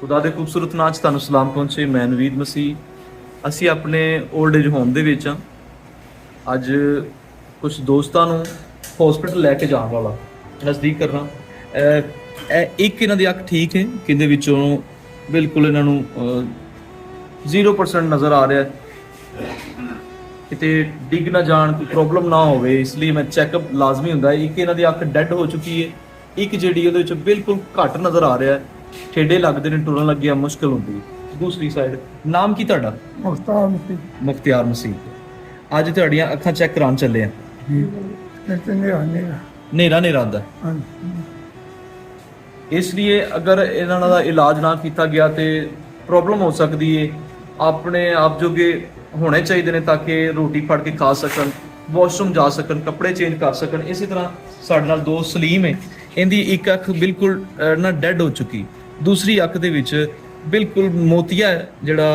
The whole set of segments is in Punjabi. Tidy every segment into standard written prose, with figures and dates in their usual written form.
खुदा दे खूबसूरत नाम 'ਚ ਤੁਹਾਨੂੰ ਸਲਾਮ ਪਹੁੰਚੇ। ਮੈਂ ਨਵੀਦ ਮਸੀਹ। ਅਸੀਂ ਆਪਣੇ 올ਡ ਏਜ ਹੋਮ ਦੇ ਵਿੱਚ ਹਾਂ। ਅੱਜ ਕੁਝ ਦੋਸਤਾਂ ਨੂੰ ਹਸਪੀਟਲ ਲੈ ਕੇ ਜਾਣ ਵਾਲਾ ਨਜ਼ਦੀਕ ਕਰਨਾ। ਇੱਕ ਇਹਨਾਂ ਦੀ ਅੱਖ ਠੀਕ ਹੈ, ਕਿੰਦੇ ਵਿੱਚੋਂ ਬਿਲਕੁਲ ਇਹਨਾਂ ਨੂੰ 0% ਨਜ਼ਰ ਆ ਰਿਹਾ ਹੈ, ਕਿਤੇ ਡਿੱਗ ਨਾ ਜਾਣ, ਕੋਈ ਪ੍ਰੋਬਲਮ ਨਾ ਹੋਵੇ, ਇਸ ਲਈ ਮੈਂ ਚੈੱਕਅਪ ਲਾਜ਼ਮੀ ਹੁੰਦਾ ਹੈ। ਇੱਕ ਇਹਨਾਂ ਦੀ ਅੱਖ ਡੈਡ ਹੋ ਚੁੱਕੀ ਹੈ, ਇੱਕ ਜਿਹੜੀ ਉਹਦੇ ਵਿੱਚ ਬਿਲਕੁਲ ਘੱਟ ਨਜ਼ਰ ਆ ਰਿਹਾ ਹੈ, ਠੇਡੇ ਲੱਗਦੇ ਨੇ, ਟੁਰਨ ਲੱਗਿਆ ਮੁਸ਼ਕਲ ਹੁੰਦੀ ਹੈ। ਦੂਸਰੀ ਸਾਈਡ ਨਾਮ ਕੀ ਤੁਹਾਡਾ? ਮੁਖਤਿਆਰ ਮਸੀਹ। ਅੱਜ ਤੁਹਾਡੀਆਂ ਅੱਖਾਂ ਚੈੱਕ ਕਰਾਉਣ ਚੱਲੇ ਆ। ਹਨੇਰਾ ਆਉਂਦਾ, ਇਸ ਲਈ ਅਗਰ ਇਹਨਾਂ ਦਾ ਇਲਾਜ ਨਾ ਕੀਤਾ ਗਿਆ ਤੇ ਪ੍ਰੋਬਲਮ ਹੋ ਸਕਦੀ ਹੈ। ਆਪਣੇ ਆਪ ਜੋਗੇ ਹੋਣੇ ਚਾਹੀਦੇ ਨੇ ਤਾਂ ਕਿ ਰੋਟੀ ਫੜ ਕੇ ਖਾ ਸਕਣ, ਵਾਸ਼ਰੂਮ ਜਾ ਸਕਣ, ਕੱਪੜੇ ਚੇਂਜ ਕਰ ਸਕਣ। ਇਸੇ ਤਰ੍ਹਾਂ ਸਾਡੇ ਨਾਲ ਦੋਸਤ ਸਲੀਮ ਹੈ, ਇਹਦੀ ਇੱਕ ਅੱਖ ਬਿਲਕੁਲ ਨਾ ਡੈਡ ਹੋ ਚੁੱਕੀ, ਦੂਸਰੀ ਅੱਖ ਦੇ ਵਿੱਚ ਬਿਲਕੁਲ ਮੋਤੀਆ ਜਿਹੜਾ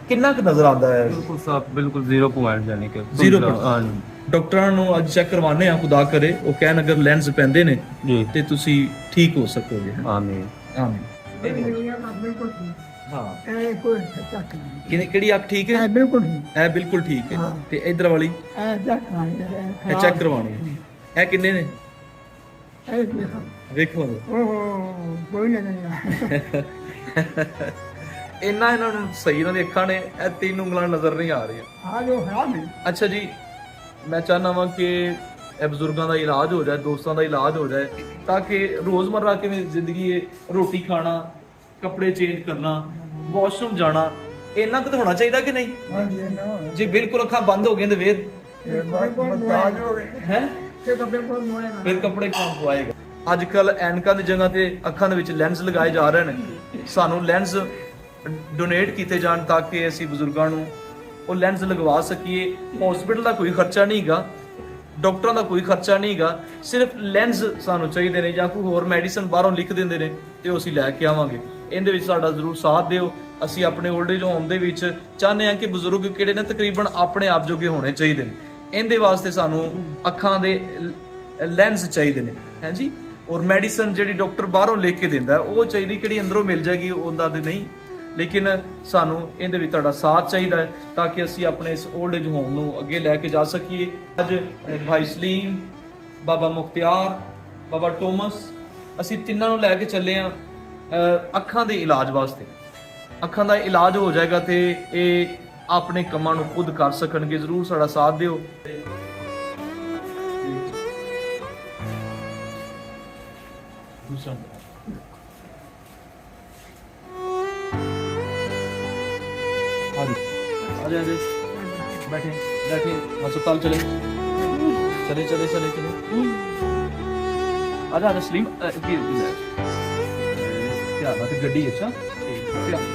ਕਿੰਨਾ ਕੁ ਨਜ਼ਰ ਆਉਂਦਾ ਹੈ? ਬਿਲਕੁਲ ਸਾਫ, ਬਿਲਕੁਲ 0 ਪੁਆਇੰਟ, ਯਾਨੀ ਕਿ 0%। ਡਾਕਟਰਾਂ ਨੂੰ ਅੱਜ ਚੈੱਕ ਕਰਵਾਉਂਦੇ ਆ, ਖੁਦਾ ਕਰੇ ਉਹ ਕਹਿਣ ਅਗਰ ਲੈਂਸ ਪੈਂਦੇ ਨੇ ਜੀ ਤੇ ਤੁਸੀਂ ਠੀਕ ਹੋ ਸਕੋਗੇ। ਆਮੀਨ ਆਮੀਨ। ਹਾਂ, ਇਹ ਕੋਈ ਚੱਕ ਨਹੀਂ, ਕਿਹੜੀ ਅੱਖ ਠੀਕ ਹੈ? ਇਹ ਬਿਲਕੁਲ ਨਹੀਂ, ਇਹ ਬਿਲਕੁਲ ਠੀਕ ਹੈ। ਹਾਂ। ਤੇ ਇਧਰ ਵਾਲੀ ਇਹ ਚੱਕ ਨਹੀਂ, ਇਹ ਚੈੱਕ ਕਰਵਾਉਣੀ ਹੈ। ਇਹ ਕਿੰਨੇ ਨੇ ਇਹ ਦੇਖੋ, ਵੇਖੋ। ਉਹ ਕੋਈ ਨਹੀਂ ਇਹਨਾਂ ਨੂੰ ਸਹੀ ਇਹਨਾਂ ਦੀ ਅੱਖਾਂ ਨੇ, ਇਹ 3 ਉਂਗਲਾਂ ਨਜ਼ਰ ਨਹੀਂ ਆ ਰਹੀਆਂ। ਆ ਜੋ ਹਰਾਮ ਹੈ। ਅੱਛਾ ਜੀ, ਮੈਂ ਚਾਹੁੰਦਾ ਵਾਂ ਕਿ ਇਹ ਬਜ਼ੁਰਗਾਂ ਦਾ ਇਲਾਜ ਹੋ ਜਾਏ, ਦੋਸਤਾਂ ਦਾ ਇਲਾਜ ਹੋ ਜਾਏ, ਤਾਂ ਕਿ ਰੋਜ਼ਮਰਰਾ ਕਿਵੇਂ ਜ਼ਿੰਦਗੀ ਹੈ, ਰੋਟੀ ਖਾਣਾ, ਕੱਪੜੇ ਚੇਂਜ ਕਰਨਾ, ਵਾਸ਼ਰੂਮ ਜਾਣਾ, ਇੰਨਾ ਕੁ ਤਾਂ ਹੋਣਾ ਚਾਹੀਦਾ ਕਿ ਨਹੀਂ? ਹਾਂਜੀ ਨਾ, ਜੇ ਬਿਲਕੁਲ ਅੱਖਾਂ ਬੰਦ ਹੋ ਗਈਆਂ ਤੇ ਫਿਰ ਇਹ ਮਤਾਜ ਹੋ ਗਏ ਹੈ, ਤੇ ਕੱਪੜੇ ਕੋਲ ਮੋਏ ਨਾ। ਫਿਰ ਕੱਪੜੇ ਕੌਣ ਪਵਾਏਗਾ? ਅੱਜ ਕੱਲ ਐਨਕਾਂ ਦੀ ਜਗ੍ਹਾ ਤੇ ਅੱਖਾਂ ਦੇ ਵਿੱਚ ਲੈਂਸ ਲਗਾਏ ਜਾ ਰਹੇ ਨੇ। ਸਾਨੂੰ ਲੈਂਸ ਡੋਨੇਟ ਕੀਤੇ ਜਾਣ ਤਾਂ ਕਿ ਅਸੀਂ ਬਜ਼ੁਰਗਾਂ ਨੂੰ ਉਹ ਲੈਂਸ ਲਗਵਾ ਸਕੀਏ। ਹਸਪੀਟਲ ਦਾ ਕੋਈ ਖਰਚਾ ਨਹੀਂ ਹੈਗਾ, ਡਾਕਟਰਾਂ ਦਾ ਕੋਈ ਖਰਚਾ ਨਹੀਂ ਹੈਗਾ, ਸਿਰਫ ਲੈਂਸ ਸਾਨੂੰ ਚਾਹੀਦੇ ਨੇ, ਜਾਂ ਕੋਈ ਹੋਰ ਮੈਡੀਸਨ ਬਾਹਰੋਂ ਲਿਖ ਦਿੰਦੇ ਨੇ ਤੇ ਉਹ ਅਸੀਂ ਲੈ ਕੇ ਆਵਾਂਗੇ। ਇਹਦੇ ਵਿੱਚ ਸਾਡਾ ਜ਼ਰੂਰ ਸਾਥ ਦਿਓ। ਅਸੀਂ ਆਪਣੇ 올ਡ ਏਜ ਹੋਮ ਦੇ ਵਿੱਚ ਚਾਹੁੰਦੇ ਹਾਂ ਕਿ ਬਜ਼ੁਰਗ ਕਿਹੜੇ ਨੇ ਤਕਰੀਬਨ ਆਪਣੇ ਆਪ ਜੋਗੇ ਹੋਣੇ ਚਾਹੀਦੇ ਨੇ। ਇਹਦੇ ਵਾਸਤੇ ਸਾਨੂੰ ਅੱਖਾਂ ਦੇ ਲੈਂਸ ਚਾਹੀਦੇ ਨੇ, ਹੈ ਜੀ। ਔਰ ਮੈਡੀਸਨ ਜਿਹੜੀ ਡਾਕਟਰ ਬਾਹਰੋਂ ਲਿਖ ਕੇ ਦਿੰਦਾ ਉਹ ਚਾਹੀਦੀ, ਕਿਹੜੀ ਅੰਦਰੋਂ ਮਿਲ ਜਾਏਗੀ ਉਹਦਾ ਤੇ ਨਹੀਂ। ਲੇਕਿਨ ਸਾਨੂੰ ਇਹਦੇ ਵਿੱਚ ਤੁਹਾਡਾ ਸਾਥ ਚਾਹੀਦਾ ਹੈ ਤਾਂ ਕਿ ਅਸੀਂ ਆਪਣੇ ਇਸ 올ਡ ਏਜ ਹੋਮ ਨੂੰ ਅੱਗੇ ਲੈ ਕੇ ਜਾ ਸਕੀਏ। ਅੱਜ ਭਾਈ ਸਲੀਮ, ਬਾਬਾ ਮੁਖਤਿਆਰ, ਬਾਬਾ ਟੋਮਸ, ਅਸੀਂ ਤਿੰਨਾਂ ਨੂੰ ਲੈ ਕੇ ਚੱਲੇ ਹਾਂ ਅੱਖਾਂ ਦੇ ਇਲਾਜ ਵਾਸਤੇ। ਅੱਖਾਂ ਦਾ ਇਲਾਜ ਹੋ ਜਾਏਗਾ ਤੇ ਇਹ ਆਪਣੇ ਕੰਮਾਂ ਨੂੰ ਖੁਦ ਕਰ ਸਕਣਗੇ। ਜ਼ਰੂਰ ਸਾਡਾ ਸਾਥ ਦਿਓ। आजे बैठे बैठे अस्पताल चले चले चले चले चले आजा आजा सलीम क्या बात है गड्डी? अच्छा क्या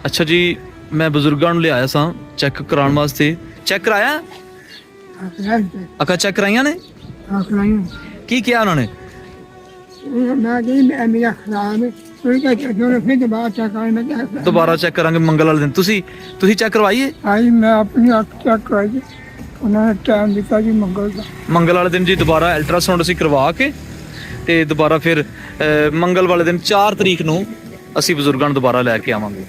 अच्छा जी, मैं बुजुर्गों ਨੂੰ ਲਿਆਇਆ ਸਾਂ ਚੈੱਕ ਕਰਾਉਣ ਵਾਸਤੇ। ਚੈੱਕ ਕਰਾਇਆ? ਅੱਖਾਂ ਚੈੱਕ ਕਰਾਈਆਂ ਨੇ? ਕੀ ਕਿਹਾ ਉਹਨਾਂ ਨੇ? ਦੁਬਾਰਾ ਚੈੱਕ ਕਰਾਂਗੇ ਮੰਗਲ ਵਾਲੇ ਦਿਨ। ਤੁਸੀਂ ਚੈੱਕ ਕਰਵਾਈਏ? ਮੈਂ ਆਪਣੀ ਅੱਖ ਚੈੱਕ ਕਰਾਈ, ਉਹਨਾਂ ਨੇ ਟਾਈਮ ਦਿੱਤਾ ਜੀ ਮੰਗਲ ਵਾਲੇ ਦਿਨ ਜੀ। ਦੁਬਾਰਾ ਅਲਟਰਾਸਾਊਂਡ ਅਸੀਂ ਕਰਵਾ ਕੇ ਤੇ ਦੁਬਾਰਾ ਫਿਰ ਮੰਗਲ ਵਾਲੇ ਦਿਨ 4 ਤਰੀਕ ਨੂੰ ਅਸੀਂ ਬਜ਼ੁਰਗਾਂ ਨੂੰ ਦੁਬਾਰਾ ਲੈ ਕੇ ਆਵਾਂਗੇ।